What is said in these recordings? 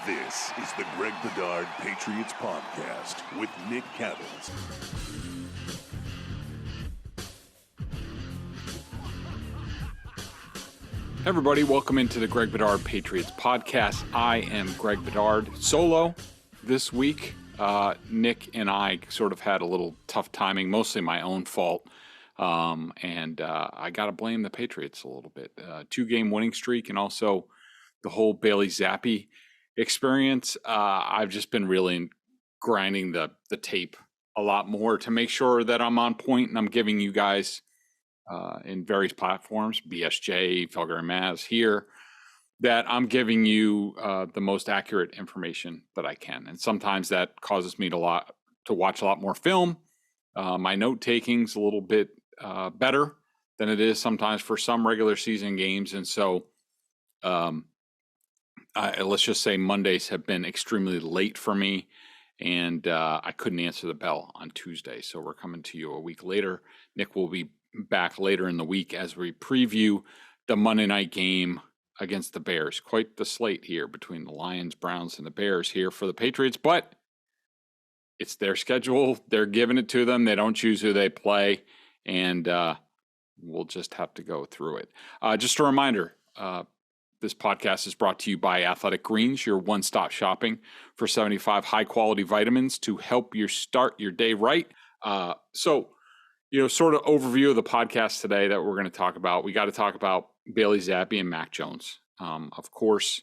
This is the Greg Bedard Patriots Podcast with Nick Cavins. Hey everybody, welcome into the Greg Bedard Patriots Podcast. I am Greg Bedard, solo this week. Nick and I sort of had a little tough timing, mostly my own fault. I got to blame the Patriots a little bit. 2-game winning streak and also the whole Bailey Zappe experience. I've just been really grinding the tape a lot more to make sure that I'm on point and I'm giving you guys in various platforms, BSJ, Felger and Maz here, that I'm giving you the most accurate information that I can. And sometimes that causes me to watch a lot more film. My note taking's a little bit better than it is sometimes for some regular season games. And so let's just say Mondays have been extremely late for me, and I couldn't answer the bell on Tuesday. So we're coming to you a week later. Nick will be back later in the week as we preview the Monday night game against the Bears. Quite the slate here between the Lions, Browns, and the Bears here for the Patriots, but it's their schedule. They're giving it to them. They don't choose who they play, and we'll just have to go through it. Just a reminder, this podcast is brought to you by Athletic Greens, your one-stop shopping for 75 high-quality vitamins to help you start your day right. Sort of overview of the podcast today that we're going to talk about. We got to talk about Bailey Zappe and Mac Jones. Of course,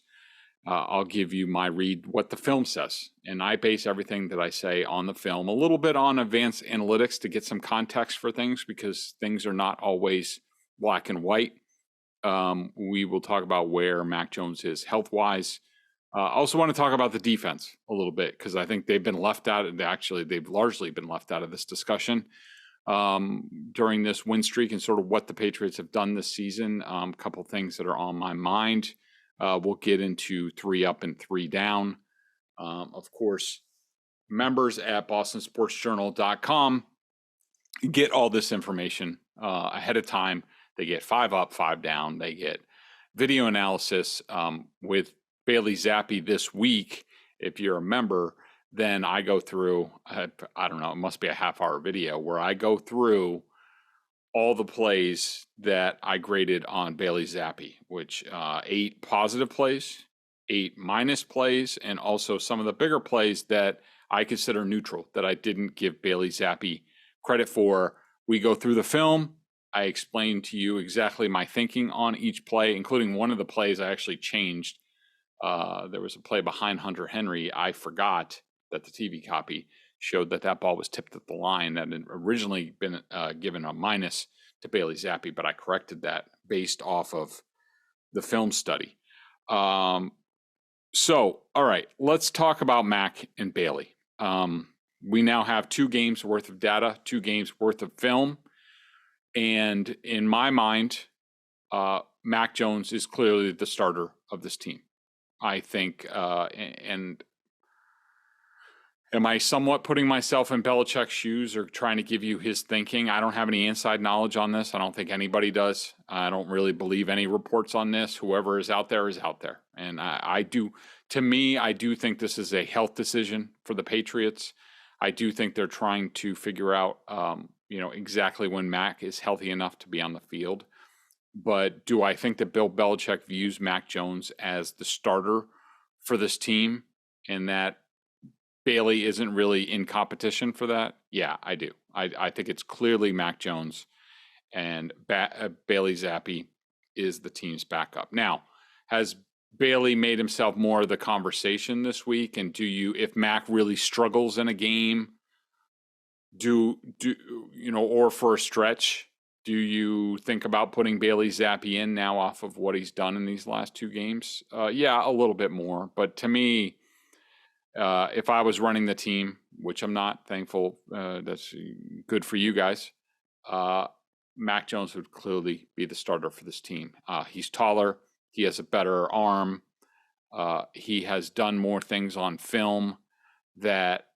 I'll give you my read, what the film says. And I base everything that I say on the film, a little bit on advanced analytics to get some context for things because things are not always black and white. We will talk about where Mac Jones is health-wise. I also want to talk about the defense a little bit because I think they've been left out. Actually, they've largely been left out of this discussion during this win streak and sort of what the Patriots have done this season. A couple things that are on my mind. We'll get into 3 up and 3 down. Of course, members at bostonsportsjournal.com get all this information ahead of time. They get 5 up, 5 down. They get video analysis with Bailey Zappe this week. If you're a member, then I go through, I don't know, it must be a half-hour video where I go through all the plays that I graded on Bailey Zappe, which 8 positive plays, 8 minus plays, and also some of the bigger plays that I consider neutral, that I didn't give Bailey Zappe credit for. We go through the film. I explained to you exactly my thinking on each play, including one of the plays I actually changed. There was a play behind Hunter Henry. I forgot that the TV copy showed that ball was tipped at the line that had originally been given a minus to Bailey Zappe, but I corrected that based off of the film study. All right, let's talk about Mac and Bailey. We now have 2 games worth of data, 2 games worth of film. And in my mind, Mac Jones is clearly the starter of this team. I think, and am I somewhat putting myself in Belichick's shoes or trying to give you his thinking? I don't have any inside knowledge on this. I don't think anybody does. I don't really believe any reports on this. Whoever is out there is out there. And I do think this is a health decision for the Patriots. I do think they're trying to figure out, exactly when Mac is healthy enough to be on the field. But do I think that Bill Belichick views Mac Jones as the starter for this team and that Bailey isn't really in competition for that? Yeah, I do. I think it's clearly Mac Jones and Bailey Zappe is the team's backup. Now, has Bailey made himself more of the conversation this week? And if Mac really struggles in a game, or for a stretch, do you think about putting Bailey Zappe in now off of what he's done in these last 2 games? Yeah, a little bit more. But to me, if I was running the team, which I'm not, thankful, that's good for you guys, Mac Jones would clearly be the starter for this team. He's taller. He has a better arm. He has done more things on film that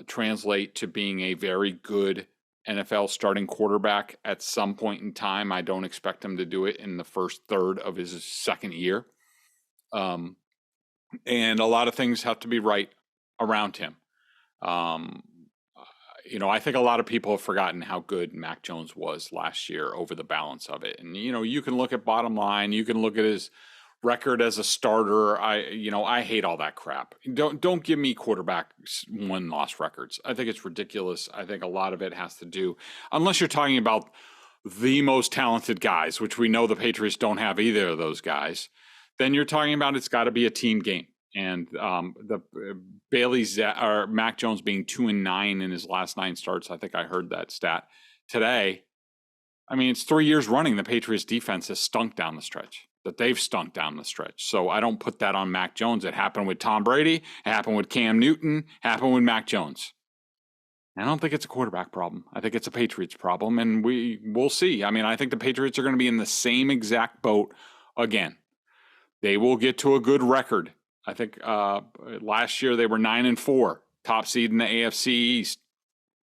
translate to being a very good NFL starting quarterback at some point in time. I don't expect him to do it in the first third of his second year. and a lot of things have to be right around him. I think a lot of people have forgotten how good Mac Jones was last year over the balance of it. And, you can look at bottom line, you can look at his record as a starter. I hate all that crap. Don't give me quarterback win-loss records. I think it's ridiculous. I think a lot of it has to do, unless you're talking about the most talented guys, which we know the Patriots don't have either of those guys, then you're talking about it's got to be a team game. And the Mac Jones being 2-9 in his last 9 starts. I think I heard that stat today. I mean, it's 3 years running. The Patriots defense has stunk down the stretch. That they've stunk down the stretch. So I don't put that on Mac Jones. It happened with Tom Brady. It happened with Cam Newton. It happened with Mac Jones. I don't think it's a quarterback problem. I think it's a Patriots problem, and we'll see. I mean, I think the Patriots are going to be in the same exact boat again. They will get to a good record. I think last year they were 9-4, top seed in the AFC East.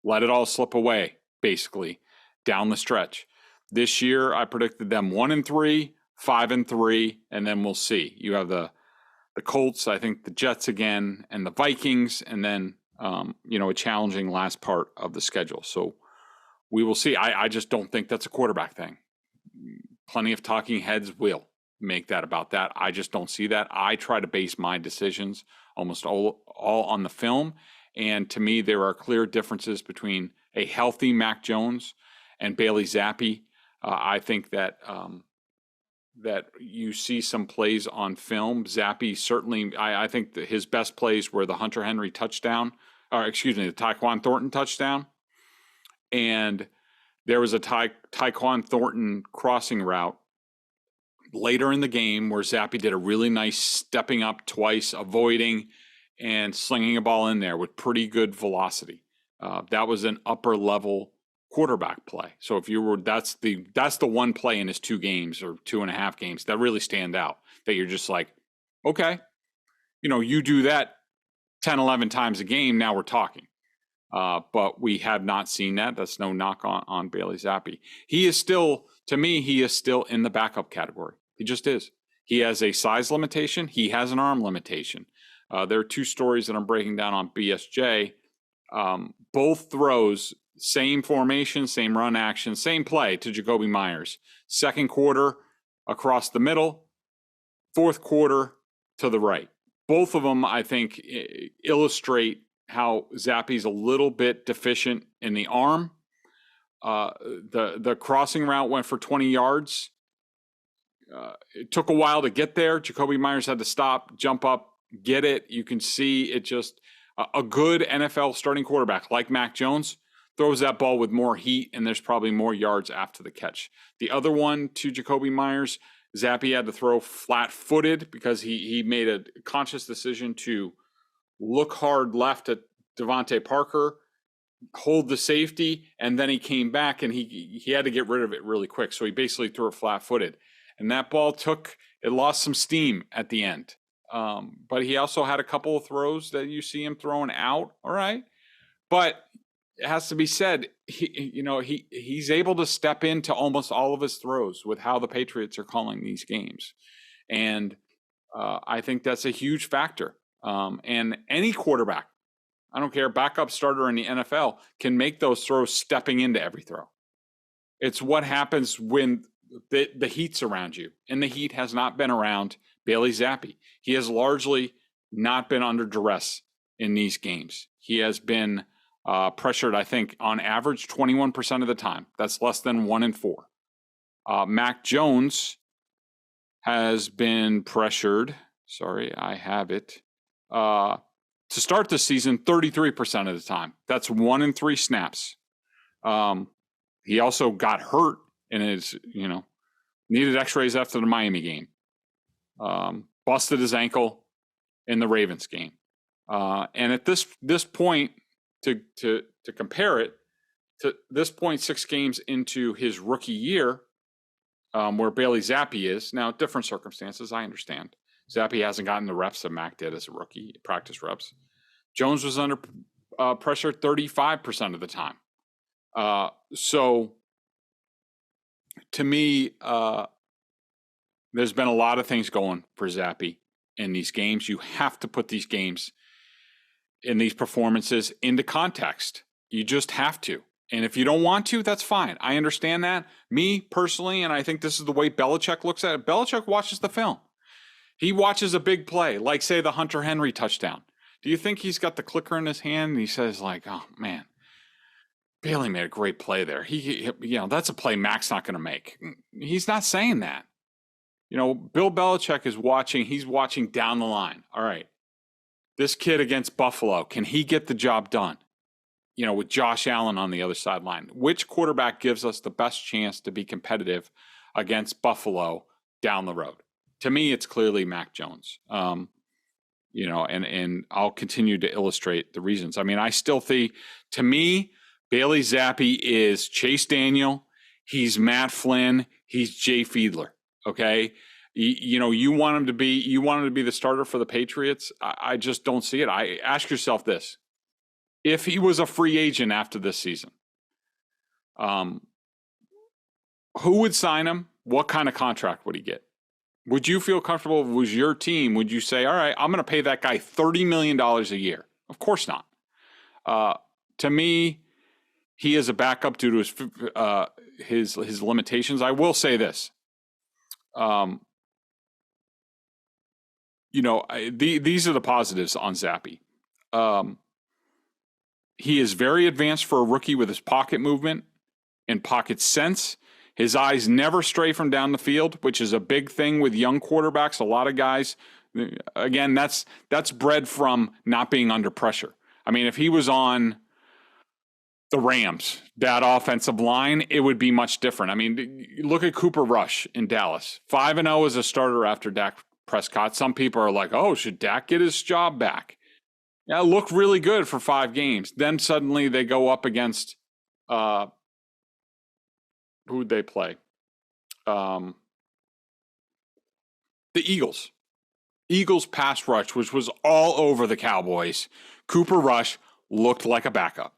Let it all slip away, basically, down the stretch. This year, I predicted them 1-3, 5-3, and then we'll see. You have the Colts, I think the Jets again, and the Vikings, and then a challenging last part of the schedule. So we will see. I just don't think that's a quarterback thing. Plenty of talking heads will make that about that. I just don't see that. I try to base my decisions almost all on the film. And to me, there are clear differences between a healthy Mac Jones and Bailey Zappe. I think that that you see some plays on film. Zappe certainly, I think that his best plays were the Hunter Henry touchdown, the Tyquan Thornton touchdown. And there was a Tyquan Thornton crossing route later in the game where Zappe did a really nice stepping up twice, avoiding and slinging a ball in there with pretty good velocity. That was an upper level quarterback play. So if you were, that's the one play in his 2 games or 2.5 games that really stand out, that you're just like, okay, you do that 10, 11 times a game. Now we're talking. But we have not seen that. That's no knock on Bailey Zappe. He is still in the backup category. He just is. He has a size limitation. He has an arm limitation. There are 2 stories that I'm breaking down on BSJ. Both throws, same formation, same run action, same play to Jakobi Meyers. Second quarter across the middle, fourth quarter to the right. Both of them, I think, illustrate how Zappe's a little bit deficient in the arm. The crossing route went for 20 yards. It took a while to get there. Jakobi Meyers had to stop, jump up, get it. You can see it just a good NFL starting quarterback like Mac Jones throws that ball with more heat, and there's probably more yards after the catch. The other one to Jakobi Meyers, Zappe had to throw flat-footed because he made a conscious decision to look hard left at Devontae Parker, hold the safety, and then he came back and he had to get rid of it really quick. So he basically threw it flat-footed. And that ball lost some steam at the end. But he also had a couple of throws that you see him throwing out. All right. But it has to be said, he's able to step into almost all of his throws with how the Patriots are calling these games. And I think that's a huge factor. And any quarterback, I don't care, backup starter in the NFL, can make those throws stepping into every throw. It's what happens when the heat's around you. And the heat has not been around Bailey Zappe. He has largely not been under duress in these games. He has been pressured, I think, on average 21% of the time. That's less than 1-4. Mac Jones has been pressured. Sorry, I have it. To start the season, 33% of the time. That's 1-3 snaps. He also got hurt and needed x-rays after the Miami game. Busted his ankle in the Ravens game. And at this point, to compare it, to this point, 6 games into his rookie year, where Bailey Zappe is, now different circumstances, I understand. Zappe hasn't gotten the reps that Mac did as a rookie, practice reps. Jones was under pressure 35% of the time. So to me, there's been a lot of things going for Zappe. in these games. You have to put these games in these performances into context. You just have to. And if you don't want to, that's fine. I understand that. Me personally, and I think this is the way Belichick looks at it, Belichick watches the film. He watches a big play, like, say, the Hunter Henry touchdown. Do you think he's got the clicker in his hand and he says, like, oh, man, Bailey made a great play there. He that's a play Mac's not going to make. He's not saying that. Bill Belichick is watching. He's watching down the line. All right, this kid against Buffalo, can he get the job done? With Josh Allen on the other sideline, which quarterback gives us the best chance to be competitive against Buffalo down the road? To me, it's clearly Mac Jones. And I'll continue to illustrate the reasons. I mean, I still think, to me, Bailey Zappe is Chase Daniel. He's Matt Flynn. He's Jay Fiedler. Okay. You want him to be the starter for the Patriots. I just don't see it. I ask yourself this. If he was a free agent after this season, who would sign him? What kind of contract would he get? Would you feel comfortable if it was your team? Would you say, all right, I'm going to pay that guy $30 million a year? Of course not. To me, he is a backup due to his limitations. I will say this. These are the positives on Zappe. He is very advanced for a rookie with his pocket movement and pocket sense. His eyes never stray from down the field, which is a big thing with young quarterbacks. A lot of guys, again, that's bred from not being under pressure. I mean, if he was on the Rams, that offensive line, it would be much different. I mean, look at Cooper Rush in Dallas. 5-0 as a starter after Dak Prescott. Some people are like, oh, should Dak get his job back? Yeah, looked really good for 5 games. Then suddenly they go up against who'd they play? The Eagles. Eagles pass rush, which was all over the Cowboys. Cooper Rush looked like a backup.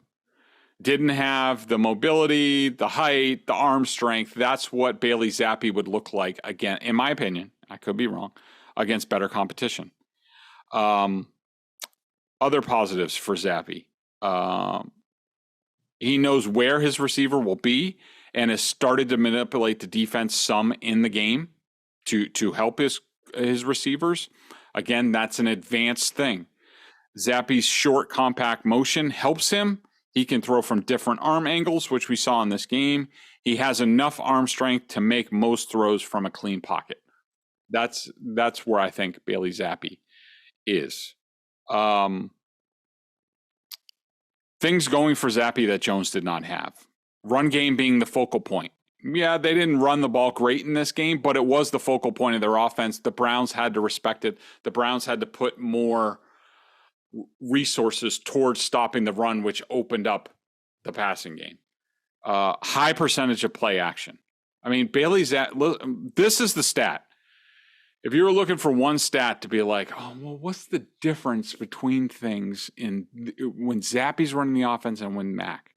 Didn't have the mobility, the height, the arm strength. That's what Bailey Zappe would look like, again, in my opinion, I could be wrong, against better competition. Other positives for Zappe. He knows where his receiver will be and has started to manipulate the defense some in the game to help his receivers. Again, that's an advanced thing. Zappe's short, compact motion helps him. He can throw from different arm angles, which we saw in this game. He has enough arm strength to make most throws from a clean pocket. That's where I think Bailey Zappe is. Things going for Zappe that Jones did not have. Run game being the focal point. Yeah, they didn't run the ball great in this game, but it was the focal point of their offense. The Browns had to respect it. The Browns had to put more resources towards stopping the run, which opened up the passing game. High percentage of play action. I mean, this is the stat. If you were looking for one stat to be like, oh, well, what's the difference between things when Zappe's running the offense and when Mac?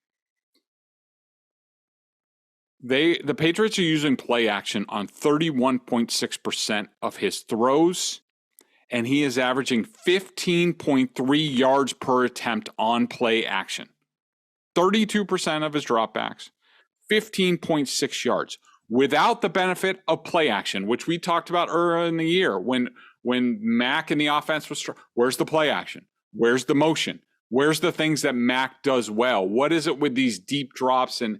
The Patriots are using play action on 31.6% of his throws, and he is averaging 15.3 yards per attempt on play action. 32% of his dropbacks, 15.6 yards. Without the benefit of play action, which we talked about earlier in the year, when Mac in the offense was where's the play action? Where's the motion? Where's the things that Mac does well? What is it with these deep drops and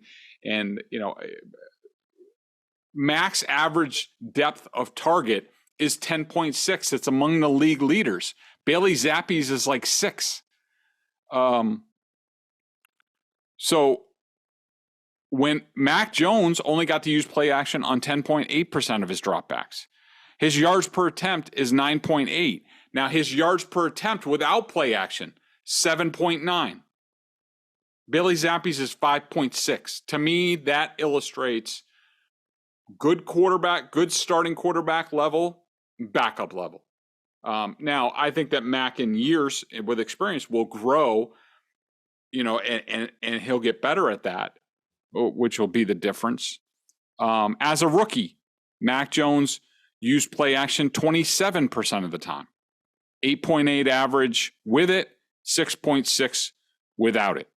Mac's average depth of target is 10.6. It's among the league leaders. Bailey Zappe's is like 6. So when Mac Jones only got to use play action on 10.8% of his dropbacks, his yards per attempt is 9.8. Now his yards per attempt without play action, 7.9. Bailey Zappe's is 5.6. To me, that illustrates good quarterback, good starting quarterback level, backup level. Now, I think that Mac in years with experience will grow, and he'll get better at that, which will be the difference. As a rookie, Mac Jones used play action 27% of the time. 8.8 average with it, 6.6 without it.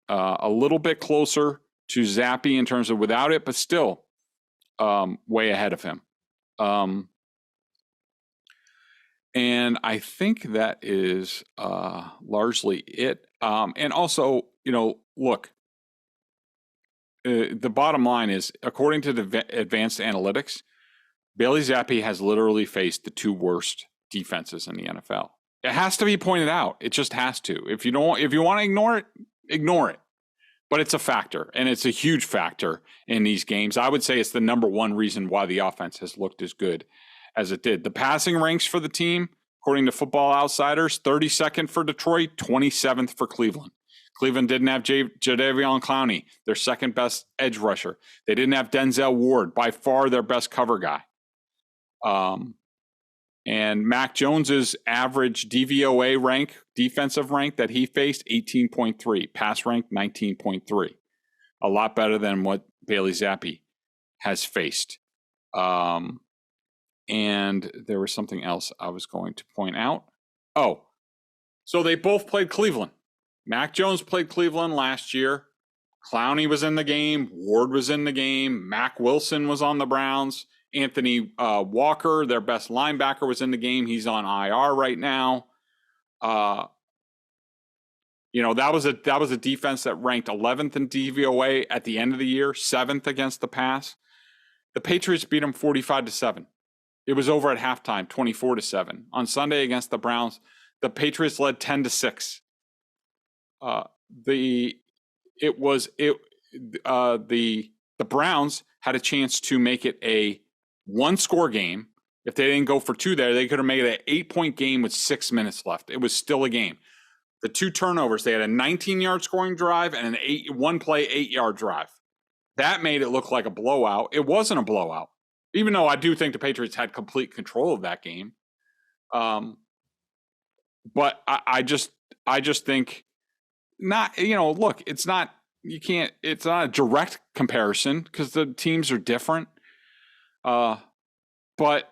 A little bit closer to Zappe in terms of without it, but still way ahead of him. And I think that is largely it. And also, look, the bottom line is, according to the advanced analytics, Bailey Zappe has literally faced the two worst defenses in the NFL. It has to be pointed out. It just has to. If you want to ignore it, ignore it. But it's a factor, and it's a huge factor in these games. I would say it's the number one reason why the offense has looked as good as it did. The passing ranks for the team, according to Football Outsiders, 32nd for Detroit, 27th for Cleveland. Cleveland didn't have Jadeveon Clowney, their second best edge rusher. They didn't have Denzel Ward, by far their best cover guy. And Mac Jones's average DVOA rank, defensive rank that he faced, 18.3. Pass rank, 19.3. A lot better than what Bailey Zappe has faced. And there was something else I was going to point out. Oh, so they both played Cleveland. Mac Jones played Cleveland last year. Clowney was in the game. Ward was in the game. Mac Wilson was on the Browns. Anthony Walker, their best linebacker, was in the game. He's on IR right now. That was a defense that ranked 11th in DVOA at the end of the year, 7th against the pass. The Patriots beat them 45-7. It was over at halftime, 24-7. On Sunday against the Browns, the Patriots led 10-6. The Browns had a chance to make it a one-score game. If they didn't go for two there, they could have made it an 8-point game with 6 minutes left. It was still a game. The two turnovers, they had a 19-yard scoring drive and one-play 8-yard drive. That made it look like a blowout. It wasn't a blowout, even though I do think the Patriots had complete control of that game. But I just think not, look, it's not a direct comparison because the teams are different. But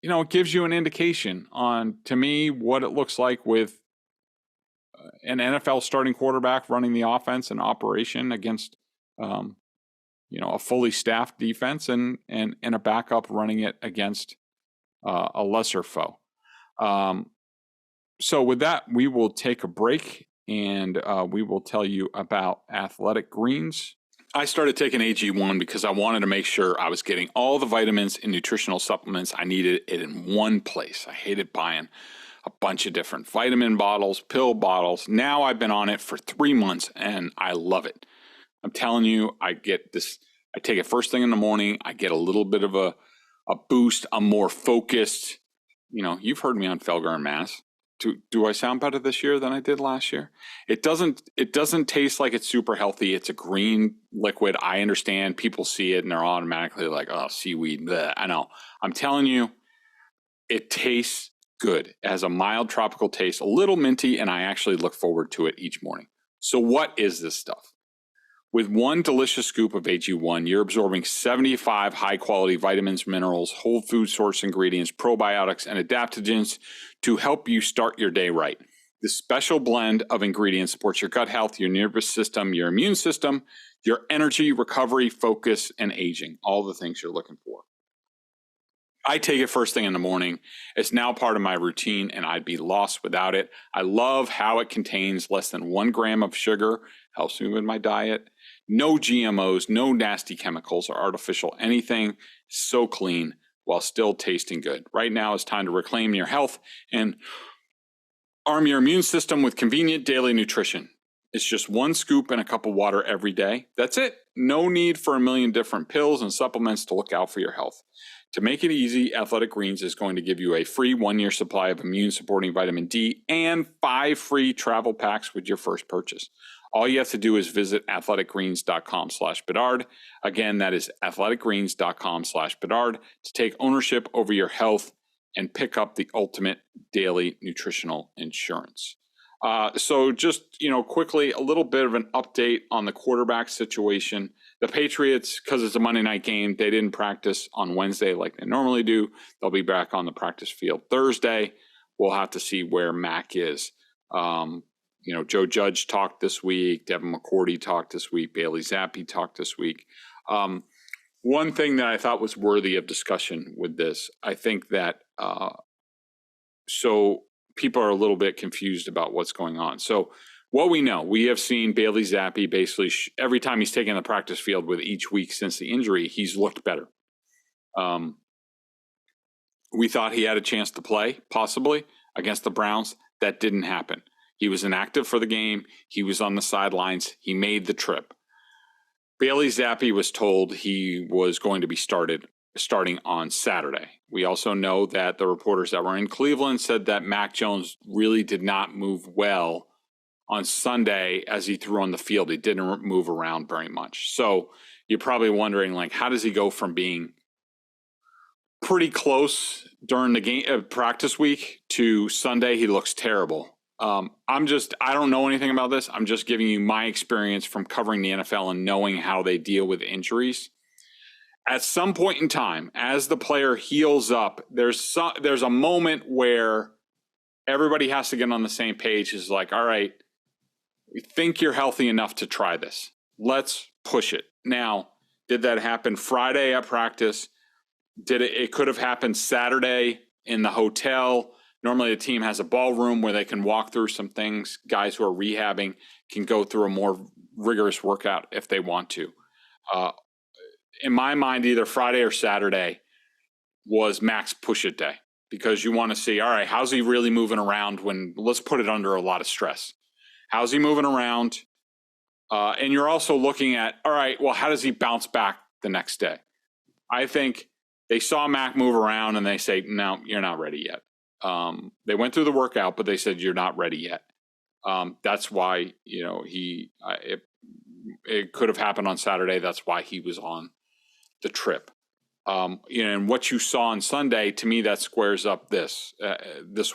it gives you an indication on, to me, what it looks like with an NFL starting quarterback running the offense and operation against, a fully staffed defense and a backup running it against a lesser foe. So with that, we will take a break and we will tell you about Athletic Greens. I started taking AG1 because I wanted to make sure I was getting all the vitamins and nutritional supplements I needed it in one place. I hated buying a bunch of different vitamin bottles, pill bottles. Now I've been on it for 3 months and I love it. I'm telling you, I get this. I take it first thing in the morning. I get a little bit of a boost. I'm more focused. You've heard me on Felger and Mass. Do I sound better this year than I did last year? It doesn't taste like it's super healthy. It's a green liquid. I understand people see it and they're automatically like, oh, seaweed. Bleh. I know. I'm telling you, it tastes good. It has a mild tropical taste, a little minty, and I actually look forward to it each morning. So what is this stuff? With one delicious scoop of AG1, you're absorbing 75 high-quality vitamins, minerals, whole food source ingredients, probiotics, and adaptogens to help you start your day right. This special blend of ingredients supports your gut health, your nervous system, your immune system, your energy, recovery, focus, and aging, all the things you're looking for. I take it first thing in the morning. It's now part of my routine, and I'd be lost without it. I love how it contains less than 1 gram of sugar, helps me with my diet. No GMOs, no nasty chemicals or artificial anything. So clean while still tasting good. Right now it's time to reclaim your health and arm your immune system with convenient daily nutrition. It's just 1 scoop and a cup of water every day. That's it. No need for a million different pills and supplements to look out for your health. To make it easy, Athletic Greens is going to give you a free 1-year supply of immune-supporting vitamin D and 5 free travel packs with your first purchase. All you have to do is visit athleticgreens.com/Bedard. Again, that is athleticgreens.com/Bedard to take ownership over your health and pick up the ultimate daily nutritional insurance. So just, quickly, a little bit of an update on the quarterback situation. The Patriots, because it's a Monday night game, they didn't practice on Wednesday like they normally do. They'll be back on the practice field Thursday. we'll have to see where Mac is. Joe Judge talked this week. Devin McCourty talked this week. Bailey Zappe talked this week. One thing that I thought was worthy of discussion with this, I think that so people are a little bit confused about what's going on. So what we know, we have seen Bailey Zappe basically every time he's taken the practice field with each week since the injury, he's looked better. We thought he had a chance to play, possibly, against the Browns. That didn't happen. He was inactive for the game. He was on the sidelines. He made the trip. Bailey Zappe was told he was going to be starting on Saturday. We also know that the reporters that were in Cleveland said that Mac Jones really did not move well on Sunday as he threw on the field. He didn't move around very much. So you're probably wondering, like, how does he go from being pretty close during the game practice week to Sunday he looks terrible? I don't know anything about this. I'm just giving you my experience from covering the NFL and knowing how they deal with injuries. At some point in time, as the player heals up, there's a moment where everybody has to get on the same page. It's like, all right, we think you're healthy enough to try this. Let's push it. Now, did that happen Friday at practice? It could have happened Saturday in the hotel. Normally the team has a ballroom where they can walk through some things. Guys who are rehabbing can go through a more rigorous workout if they want to. In my mind, either Friday or Saturday was Mac's push it day, because you want to see, all right, how's he really moving around let's put it under a lot of stress. How's he moving around? And you're also looking at, all right, well, how does he bounce back the next day? I think they saw Mac move around and they say, no, you're not ready yet. They went through the workout, but they said, you're not ready yet. That's why, it could have happened on Saturday. That's why he was on the trip. And what you saw on Sunday, to me, that squares up this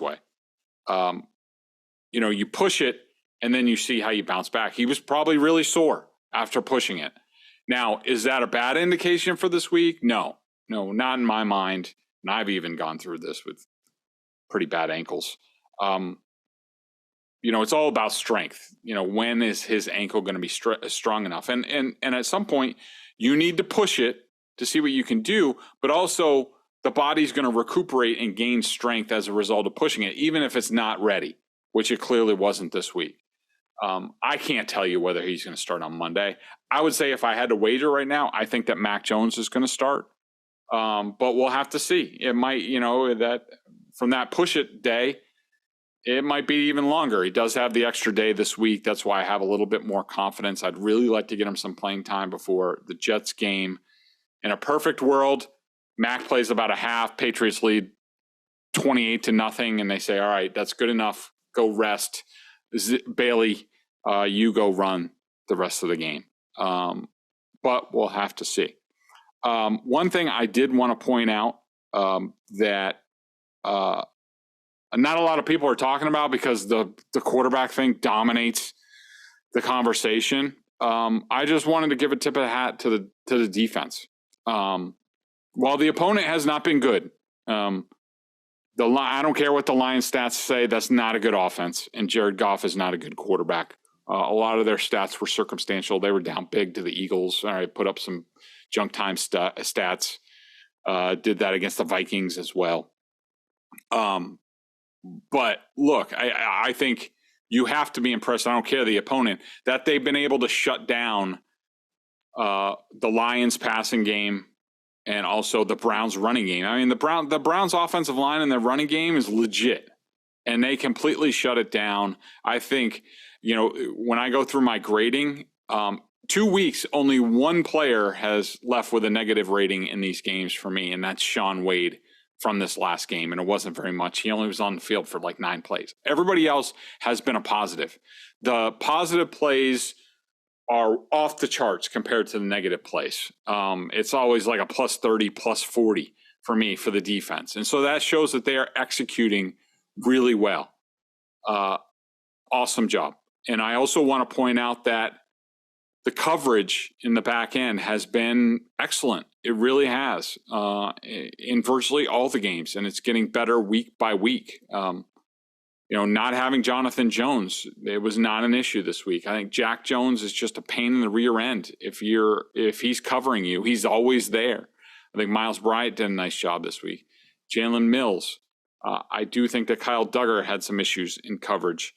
way. You push it and then you see how you bounce back. He was probably really sore after pushing it. Now, is that a bad indication for this week? No, not in my mind. And I've even gone through this with pretty bad ankles. It's all about strength. When is his ankle going to be strong enough? And at some point, you need to push it to see what you can do, but also the body's going to recuperate and gain strength as a result of pushing it, even if it's not ready, which it clearly wasn't this week. I can't tell you whether he's going to start on Monday. I would say if I had to wager right now, I think that Mac Jones is going to start. But we'll have to see. It might, that from that push it day, it might be even longer. He does have the extra day this week. That's why I have a little bit more confidence. I'd really like to get him some playing time before the Jets game. In a perfect world, Mac plays about a half. Patriots lead 28-0, and they say, all right, that's good enough. Go rest. Bailey, you go run the rest of the game. But we'll have to see. One thing I did want to point out that not a lot of people are talking about, because the quarterback thing dominates the conversation. I just wanted to give a tip of the hat to the defense. While the opponent has not been good, I don't care what the Lions stats say, that's not a good offense, and Jared Goff is not a good quarterback. A lot of their stats were circumstantial. They were down big to the Eagles. All right, put up some junk time stats. Did that against the Vikings as well. But look, I think you have to be impressed. I don't care the opponent, that they've been able to shut down the Lions passing game and also the Browns running game. I mean, the Browns offensive line and their running game is legit, and they completely shut it down. I think, when I go through my grading, 2 weeks, only one player has left with a negative rating in these games for me, and that's Sean Wade from this last game, and it wasn't very much. He only was on the field for like 9 plays. Everybody else has been a positive. The positive plays are off the charts compared to the negative plays. It's always like a plus 30, plus 40 for me for the defense. And so that shows that they are executing really well. Awesome job. And I also want to point out that the coverage in the back end has been excellent. It really has in virtually all the games, and it's getting better week by week. Not having Jonathan Jones, it was not an issue this week. I think Jack Jones is just a pain in the rear end. If he's covering you, he's always there. I think Miles Bryant did a nice job this week. Jalen Mills. I do think that Kyle Duggar had some issues in coverage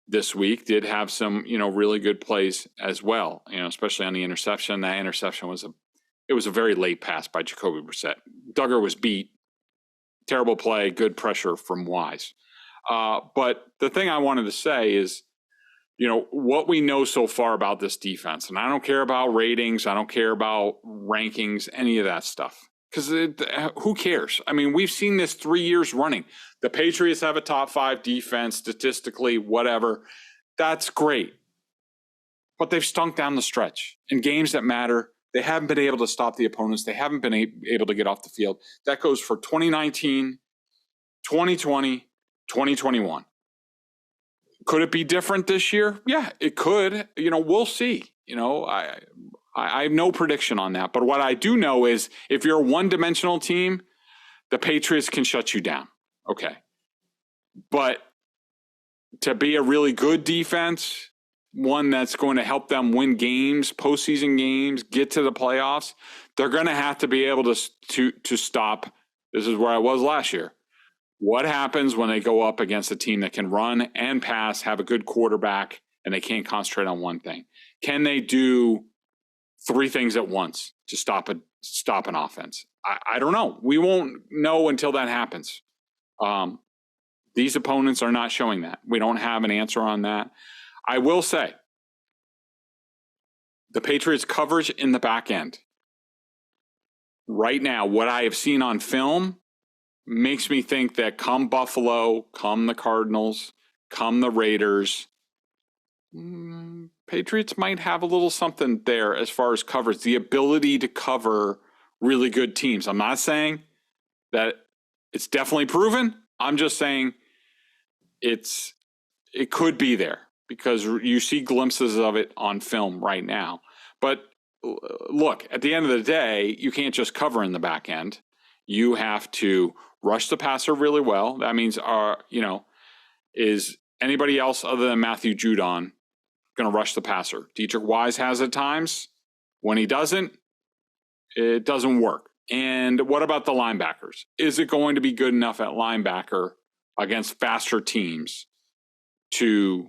this week. Did have some, really good plays as well. Especially on the interception. That interception was a very late pass by Jacoby Brissett. Duggar was beat. Terrible play. Good pressure from Wise. But the thing I wanted to say is, what we know so far about this defense, and I don't care about ratings, I don't care about rankings, any of that stuff, because who cares? I mean, we've seen this 3 years running. The Patriots have a top 5 defense, statistically, whatever. That's great. But they've stunk down the stretch. In games that matter, they haven't been able to stop the opponents. They haven't been able to get off the field. That goes for 2019, 2020, 2021. Could it be different this year? Yeah, it could. We'll see. I have no prediction on that. But what I do know is if you're a one-dimensional team, the Patriots can shut you down. Okay. But to be a really good defense, one that's going to help them win games, postseason games, get to the playoffs, they're going to have to be able to stop. This is where I was last year. What happens when they go up against a team that can run and pass, have a good quarterback, and they can't concentrate on one thing? Can they do 3 things at once to stop an offense? I don't know. We won't know until that happens. These opponents are not showing that. We don't have an answer on that. I will say, the Patriots' coverage in the back end, right now, what I have seen on film, makes me think that come Buffalo, come the Cardinals, come the Raiders, Patriots might have a little something there as far as coverage, the ability to cover really good teams. I'm not saying that it's definitely proven. I'm just saying it could be there because you see glimpses of it on film right now. But look, at the end of the day, you can't just cover in the back end. You have to rush the passer really well. That means, is anybody else other than Matthew Judon going to rush the passer? Dietrich Wise has at times. When he doesn't, it doesn't work. And what about the linebackers? Is it going to be good enough at linebacker against faster teams to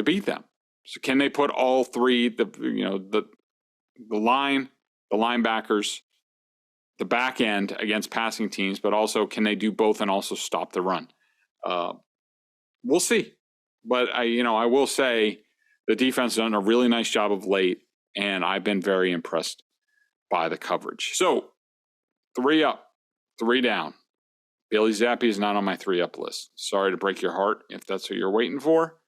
beat them? So can they put all 3, the line, the linebackers, the back end against passing teams, but also can they do both and also stop the run? We'll see. But I will say the defense has done a really nice job of late, and I've been very impressed by the coverage. So 3 up, 3 down. Bailey Zappe is not on my 3 up list. Sorry to break your heart if that's what you're waiting for.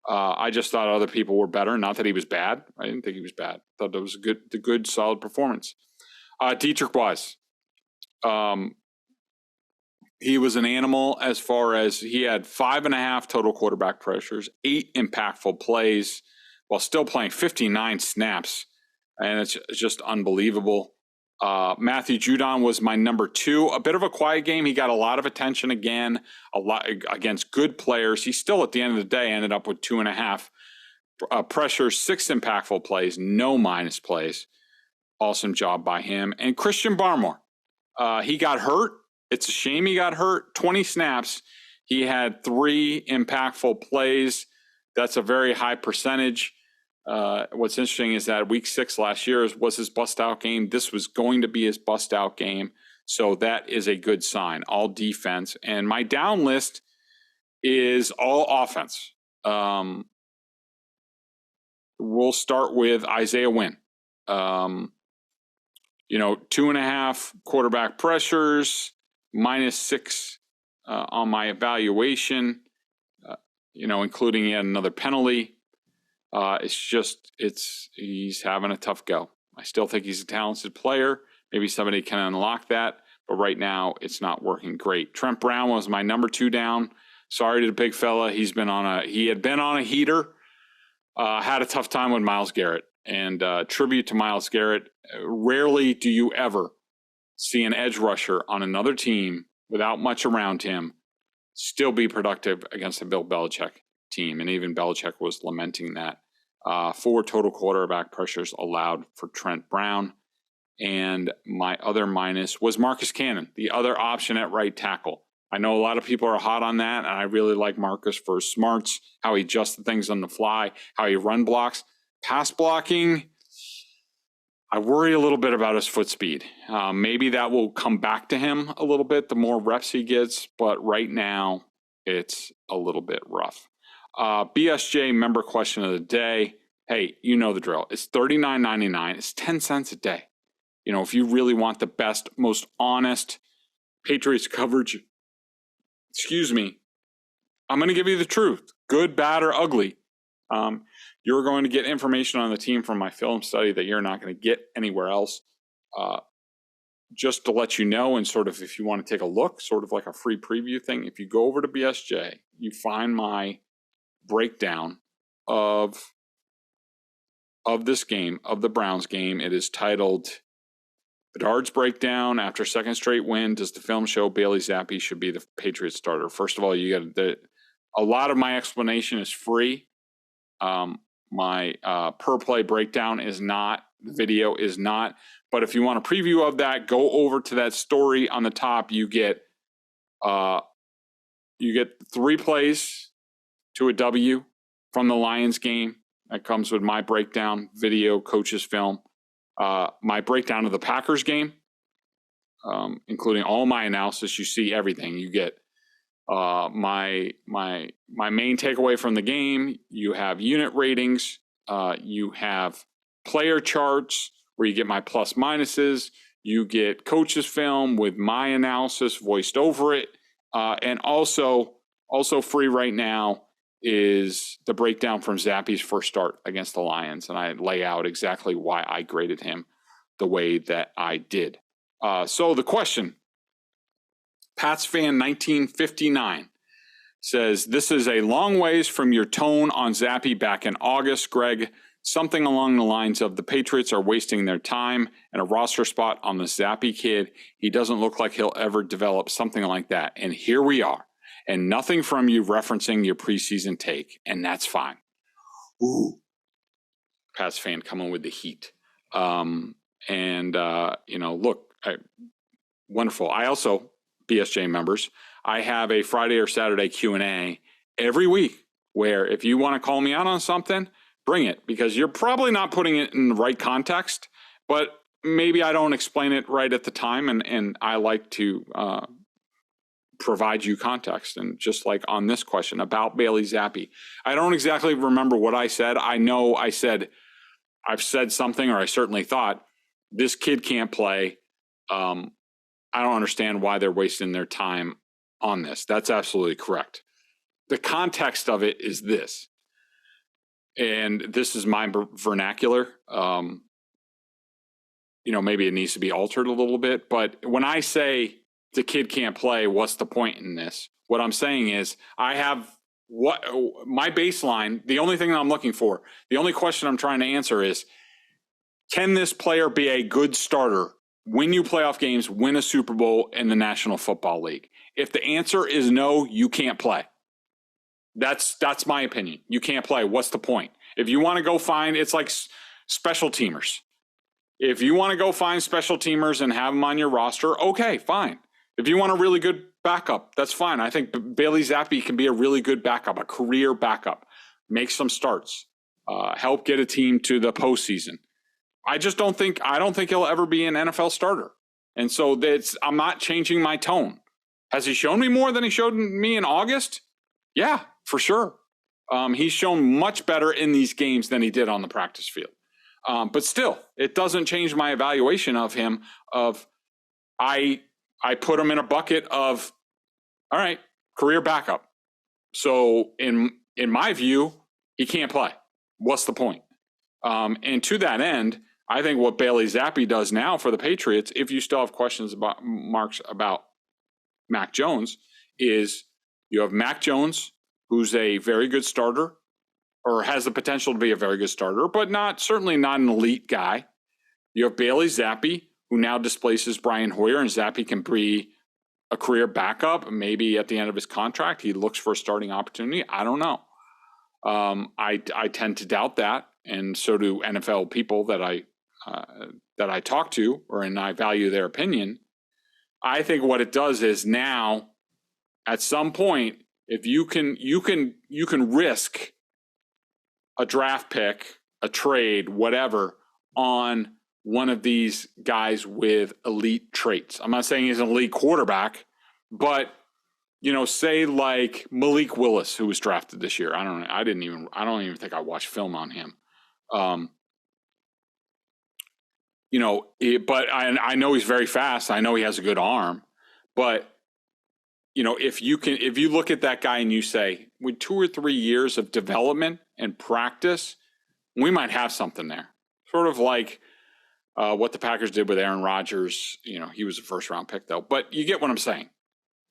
I just thought other people were better. Not that he was bad. I didn't think he was bad. I thought that was a good, solid performance. Dietrich Wise. He was an animal as far as he had 5.5 total quarterback pressures, 8 impactful plays while still playing 59 snaps. And it's just unbelievable. Matthew Judon was my number 2. A bit of a quiet game. He got a lot of attention again, a lot against good players. He still, at the end of the day, ended up with 2.5 pressures, 6 impactful plays, no minus plays. Awesome job by him. And Christian Barmore. He got hurt. It's a shame he got hurt. 20 snaps. He had 3 impactful plays. That's a very high percentage. What's interesting is that week 6 last year was his bust-out game. This was going to be his bust-out game. So that is a good sign. All defense. And my down list is all offense. We'll start with Isaiah Wynn. 2.5 quarterback pressures, -6 on my evaluation, including yet another penalty. He's having a tough go. I still think he's a talented player. Maybe somebody can unlock that, but right now it's not working great. Trent Brown was my number 2 down. Sorry to the big fella. He had been on a heater, had a tough time with Myles Garrett. And tribute to Myles Garrett. Rarely do you ever see an edge rusher on another team without much around him still be productive against the Bill Belichick team. And even Belichick was lamenting that. 4 total quarterback pressures allowed for Trent Brown. And my other minus was Marcus Cannon, the other option at right tackle. I know a lot of people are hot on that, and I really like Marcus for his smarts, how he adjusts things on the fly, how he run blocks. Pass blocking, I worry a little bit about his foot speed. Maybe that will come back to him a little bit the more reps he gets, but right now it's a little bit rough. BSJ member question of the day. Hey, you know the drill. It's $39.99. It's 10 cents a day. You know, if you really want the best, most honest Patriots coverage, I'm going to give you the truth. Good, bad, or ugly. You're going to get information on the team from my film study that you're not going to get anywhere else. Just to let you know, and sort of if you want to take a look, sort of like a free preview thing, if you go over to BSJ, you find my breakdown of this game, of the Browns game. It is titled Bedard's Breakdown. After second straight win, does the film show Bailey Zappe should be the Patriots starter? First of all, you got a lot of my explanation is free. My per play breakdown is not, the video is not. But if you want a preview of that, go over to that story on the top. You get 3 plays to a W from the Lions game. That comes with my breakdown, video, coach's film. My breakdown of the Packers game, including all my analysis. You see everything. You get my main takeaway from the game. You have unit ratings. You have player charts where you get my plus minuses. You get coach's film with my analysis voiced over it. And also free right now is the breakdown from Zappe's first start against the Lions. And I lay out exactly why I graded him the way that I did. So the question, PatsFan1959 says, this is a long ways from your tone on Zappe back in August, Greg. Something along the lines of the Patriots are wasting their time and a roster spot on the Zappe kid. He doesn't look like he'll ever develop, something like that. And here we are. And nothing from you referencing your preseason take, and that's fine. Ooh, Pats fan coming with the heat. Look, wonderful. I also, BSJ members, I have a Friday or Saturday Q&A every week where if you want to call me out on something, bring it, because you're probably not putting it in the right context, but maybe I don't explain it right at the time, and I like to provide you context. And just like on this question about Bailey Zappe, I don't exactly remember what I said. I know I've said something, or I certainly thought this kid can't play. I don't understand why they're wasting their time on this. That's absolutely correct. The context of it is this, and this is my vernacular. Maybe it needs to be altered a little bit, but when I say the kid can't play, what's the point in this? What I'm saying is I have my baseline, the only thing that I'm looking for, the only question I'm trying to answer is, can this player be a good starter, win you playoff games, win a Super Bowl in the National Football League? If the answer is no, you can't play. That's my opinion. You can't play. What's the point? If you want to go find, it's like special teamers. If you want to go find special teamers and have them on your roster, okay, fine. If you want a really good backup, that's fine. I think Bailey Zappe can be a really good backup, a career backup. Make some starts, help get a team to the postseason. I don't think he'll ever be an NFL starter. And so I'm not changing my tone. Has he shown me more than he showed me in August? Yeah, for sure. He's shown much better in these games than he did on the practice field. But still, it doesn't change my evaluation of him. I put him in a bucket of, all right, career backup. So in my view, he can't play. What's the point? And to that end, I think what Bailey Zappe does now for the Patriots, if you still have questions about Mac Jones, is you have Mac Jones, who's a very good starter, or has the potential to be a very good starter, but certainly not an elite guy. You have Bailey Zappe, who now displaces Brian Hoyer, and Zappe can be a career backup. Maybe at the end of his contract, he looks for a starting opportunity. I don't know. I tend to doubt that, and so do NFL people that I talk to, and I value their opinion. I think what it does is now, at some point, if you can risk a draft pick, a trade, whatever, on one of these guys with elite traits. I'm not saying he's an elite quarterback, but say like Malik Willis, who was drafted this year. I don't even think I watched film on him. But I know he's very fast. I know he has a good arm, but if you look at that guy and you say, with 2 or 3 years of development and practice, we might have something there. Sort of like what the Packers did with Aaron Rodgers. He was a first-round pick, though. But you get what I'm saying.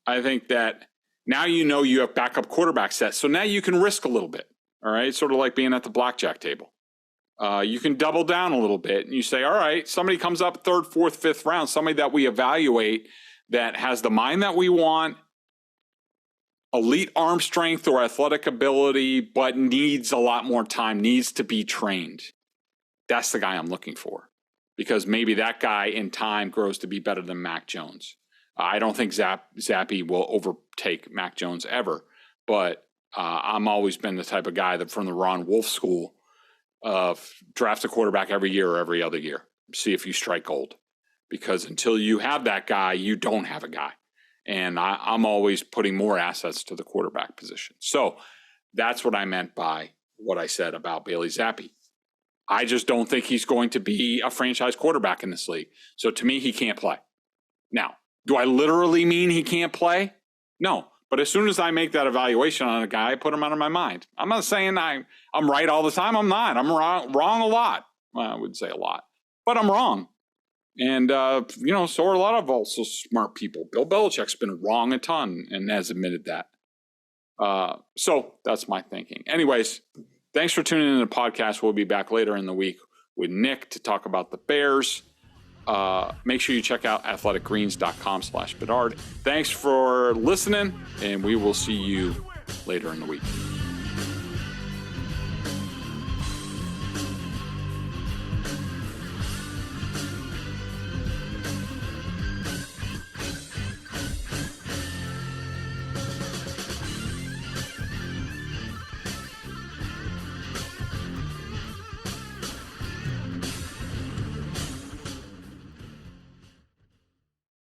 I think that now you have backup quarterback sets, so now you can risk a little bit, all right? Sort of like being at the blackjack table. You can double down a little bit, and you say, all right, somebody comes up 3rd, 4th, 5th round, somebody that we evaluate that has the mind that we want, elite arm strength or athletic ability, but needs a lot more time, needs to be trained. That's the guy I'm looking for, because maybe that guy in time grows to be better than Mac Jones. I don't think Zappe will overtake Mac Jones ever, but I'm always been the type of guy that from the Ron Wolf school drafts a quarterback every year or every other year. See if you strike gold, because until you have that guy, you don't have a guy. And I'm always putting more assets to the quarterback position. So that's what I meant by what I said about Bailey Zappe. I just don't think he's going to be a franchise quarterback in this league. So to me, he can't play. Now, do I literally mean he can't play? No. But as soon as I make that evaluation on a guy, I put him out of my mind. I'm not saying I'm right all the time. I'm not. I'm wrong a lot. Well, I wouldn't say a lot, but I'm wrong. And, so are a lot of also smart people. Bill Belichick's been wrong a ton and has admitted that. So that's my thinking. Anyways, thanks for tuning in to the podcast. We'll be back later in the week with Nick to talk about the Bears. Make sure you check out athleticgreens.com/Bedard. Thanks for listening, and we will see you later in the week.